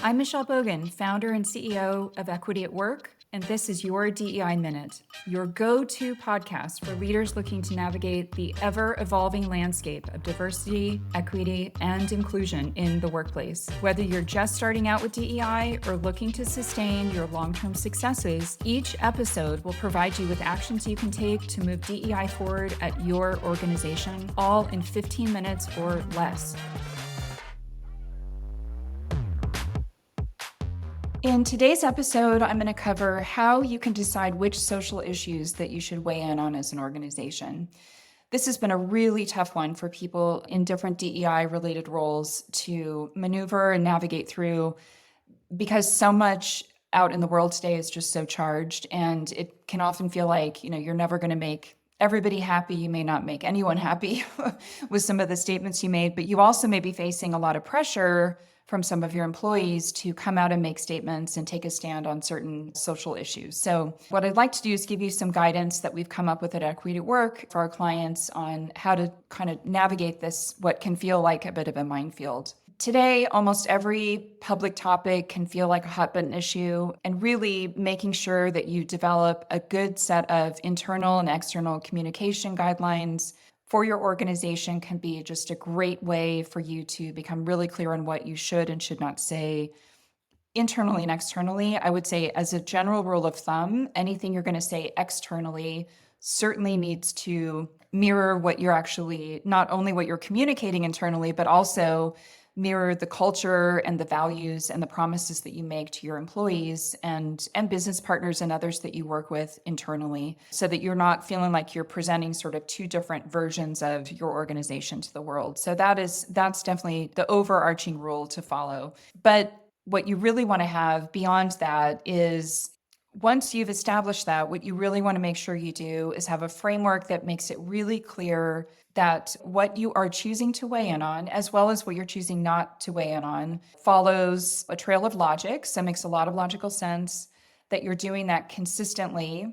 I'm Michelle Bogan, founder and CEO of Equity at Work, and this is your DEI Minute, your go-to podcast for leaders looking to navigate the ever-evolving landscape of diversity, equity, and inclusion in the workplace. Whether you're just starting out with DEI or looking to sustain your long-term successes, each episode will provide you with actions you can take to move DEI forward at your organization, all in 15 minutes or less. In today's episode, I'm going to cover how you can decide which social issues that you should weigh in on as an organization. This has been a really tough one for people in different DEI-related roles to maneuver and navigate through because so much out in the world today is just so charged, and it can often feel like, you're never going to make everybody happy. You may not make anyone happy with some of the statements you made, but you also may be facing a lot of pressure from some of your employees to come out and make statements and take a stand on certain social issues. So what I'd like to do is give you some guidance that we've come up with at Equity at Work for our clients on how to kind of navigate this, what can feel like a bit of a minefield. Today, almost every public topic can feel like a hot button issue, and really making sure that you develop a good set of internal and external communication guidelines for your organization can be just a great way for you to become really clear on what you should and should not say internally and externally. I would say, as a general rule of thumb, anything you're going to say externally certainly needs to mirror what you're actually, not only what you're communicating internally, but also mirror the culture and the values and the promises that you make to your employees and business partners and others that you work with internally, so that you're not feeling like you're presenting sort of two different versions of your organization to the world. So that's definitely the overarching rule to follow. But what you really want to have beyond that is, once you've established that, what you really want to make sure you do is have a framework that makes it really clear that what you are choosing to weigh in on, as well as what you're choosing not to weigh in on, follows a trail of logic. So it makes a lot of logical sense that you're doing that consistently,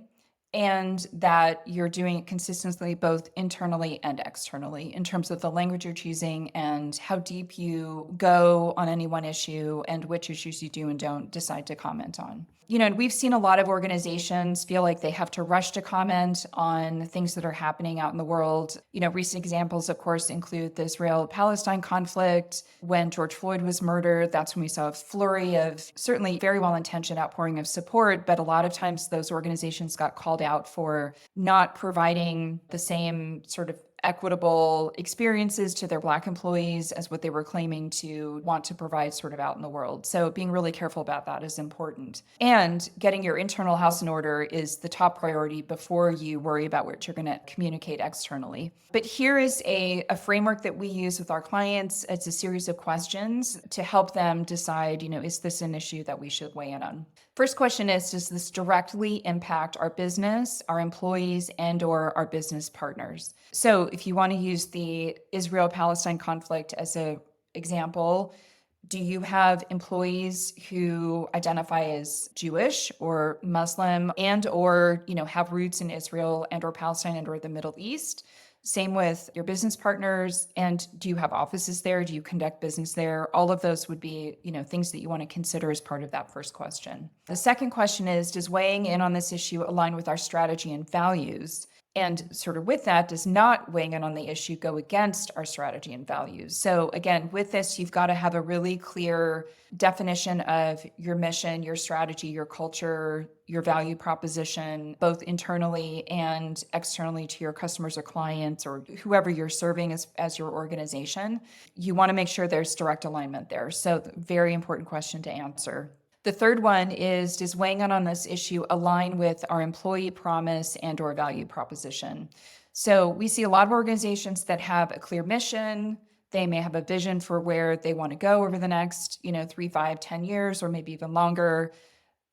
and that you're doing it consistently both internally and externally in terms of the language you're choosing and how deep you go on any one issue and which issues you do and don't decide to comment on. And we've seen a lot of organizations feel like they have to rush to comment on things that are happening out in the world. Recent examples, of course, include the Israel-Palestine conflict. When George Floyd was murdered, that's when we saw a flurry of certainly very well-intentioned outpouring of support, but a lot of times those organizations got called out for not providing the same sort of equitable experiences to their Black employees as what they were claiming to want to provide sort of out in the world. So being really careful about that is important. And getting your internal house in order is the top priority before you worry about what you're going to communicate externally. But here is a framework that we use with our clients. It's a series of questions to help them decide, is this an issue that we should weigh in on? First question is, does this directly impact our business, our employees, and/or our business partners? So if you want to use the Israel-Palestine conflict as an example, do you have employees who identify as Jewish or Muslim and/or, have roots in Israel and/or Palestine and/or the Middle East? Same with your business partners. And do you have offices there? Do you conduct business there? All of those would be, things that you want to consider as part of that first question. The second question is, does weighing in on this issue align with our strategy and values? And sort of with that, does not weighing in on the issue go against our strategy and values? So again, with this, you've got to have a really clear definition of your mission, your strategy, your culture, your value proposition, both internally and externally to your customers or clients or whoever you're serving as your organization. You want to make sure there's direct alignment there. So very important question to answer. The third one is, does weighing in on this issue align with our employee promise and/or value proposition? So we see a lot of organizations that have a clear mission. They may have a vision for where they want to go over the next, 3, 5, 10 years, or maybe even longer.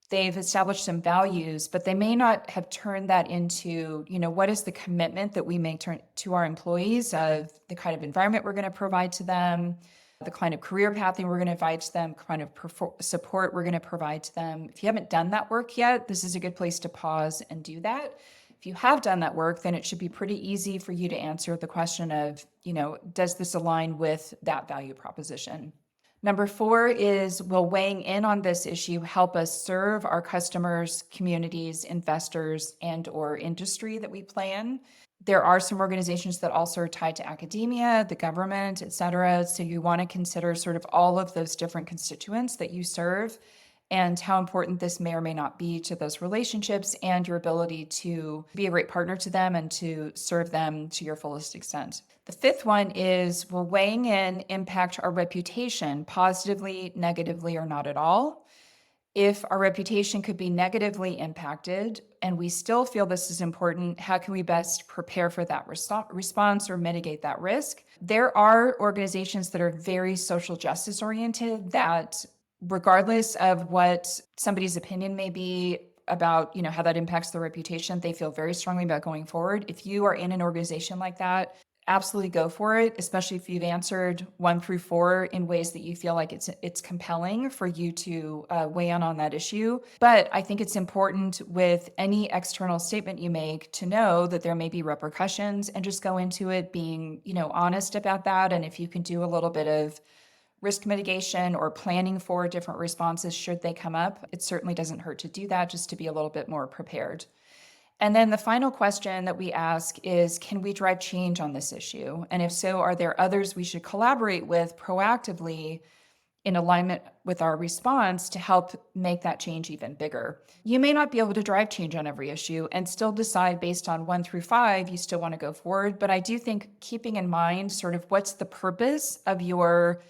They've established some values, but they may not have turned that into, what is the commitment that we make to our employees of the kind of environment we're going to provide to them, the kind of career pathing we're going to provide to them, kind of support we're going to provide to them. If you haven't done that work yet, this is a good place to pause and do that. If you have done that work, then it should be pretty easy for you to answer the question of, does this align with that value proposition? Number 4 is, will weighing in on this issue help us serve our customers, communities, investors, and or industry that we play in? There are some organizations that also are tied to academia, the government, et cetera. So you want to consider sort of all of those different constituents that you serve and how important this may or may not be to those relationships and your ability to be a great partner to them and to serve them to your fullest extent. The 5th one is, will weighing in impact our reputation positively, negatively, or not at all? If our reputation could be negatively impacted and we still feel this is important, how can we best prepare for that response or mitigate that risk? There are organizations that are very social justice oriented that, regardless of what somebody's opinion may be about, how that impacts their reputation, they feel very strongly about going forward. If you are in an organization like that, absolutely go for it, especially if you've answered 1 through 4 in ways that you feel like it's compelling for you to weigh in on that issue. But I think it's important with any external statement you make to know that there may be repercussions, and just go into it being, honest about that. And if you can do a little bit of risk mitigation or planning for different responses should they come up, it certainly doesn't hurt to do that, just to be a little bit more prepared. And then the final question that we ask is, can we drive change on this issue? And if so, are there others we should collaborate with proactively in alignment with our response to help make that change even bigger? You may not be able to drive change on every issue and still decide based on 1 through 5, you still want to go forward. But I do think keeping in mind sort of what's the purpose of your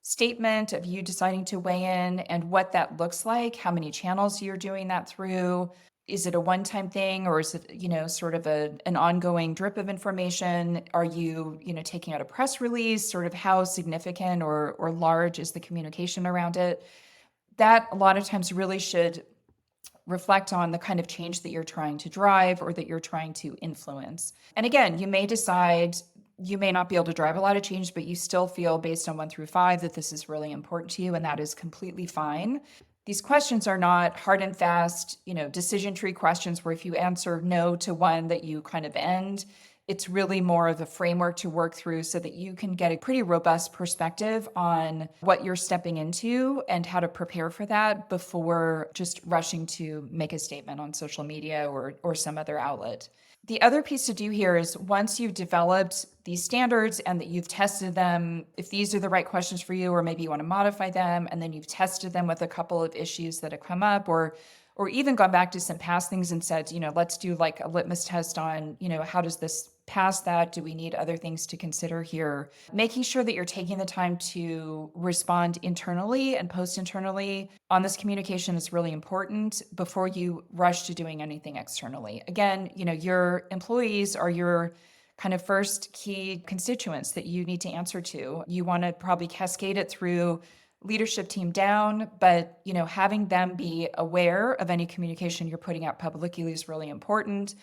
statement, of you deciding to weigh in, and what that looks like, how many channels you're doing that through. Is it a one-time thing, or is it, sort of an ongoing drip of information? Are you, taking out a press release? Sort of how significant or large is the communication around it? That a lot of times really should reflect on the kind of change that you're trying to drive or that you're trying to influence. And again, you may decide you may not be able to drive a lot of change, but you still feel based on 1 through 5 that this is really important to you, and that is completely fine. These questions are not hard and fast, decision tree questions where if you answer no to one that you kind of end. It's really more of a framework to work through so that you can get a pretty robust perspective on what you're stepping into and how to prepare for that before just rushing to make a statement on social media or some other outlet. The other piece to do here is, once you've developed these standards and that you've tested them, if these are the right questions for you, or maybe you want to modify them, and then you've tested them with a couple of issues that have come up, or even gone back to some past things and said, let's do like a litmus test on, how does this pass that? Do we need other things to consider here? Making sure that you're taking the time to respond internally and post internally on this communication is really important before you rush to doing anything externally. Again, your employees are your kind of first key constituents that you need to answer to. You want to probably cascade it through leadership team down, but having them be aware of any communication you're putting out publicly is really important.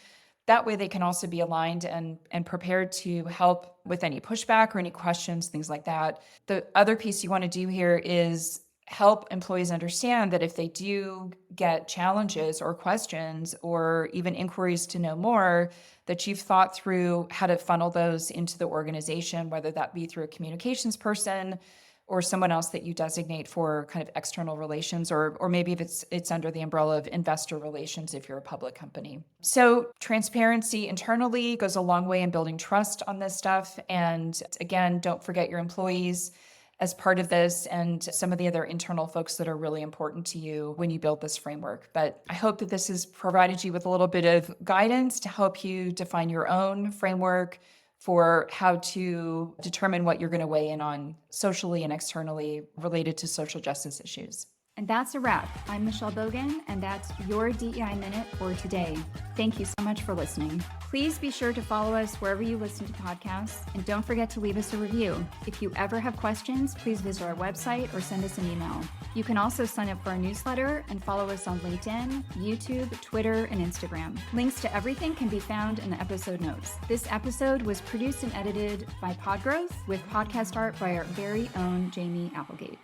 That way they can also be aligned and prepared to help with any pushback or any questions, things like that. The other piece you want to do here is help employees understand that if they do get challenges or questions or even inquiries to know more, that you've thought through how to funnel those into the organization, whether that be through a communications person or someone else that you designate for kind of external relations, or maybe if it's under the umbrella of investor relations if you're a public company. So transparency internally goes a long way in building trust on this stuff. And again, don't forget your employees as part of this and some of the other internal folks that are really important to you when you build this framework. But I hope that this has provided you with a little bit of guidance to help you define your own framework for how to determine what you're going to weigh in on socially and externally related to social justice issues. And that's a wrap. I'm Michelle Bogan, and that's your DEI Minute for today. Thank you so much for listening. Please be sure to follow us wherever you listen to podcasts, and don't forget to leave us a review. If you ever have questions, please visit our website or send us an email. You can also sign up for our newsletter and follow us on LinkedIn, YouTube, Twitter, and Instagram. Links to everything can be found in the episode notes. This episode was produced and edited by Podgrowth with podcast art by our very own Jamie Applegate.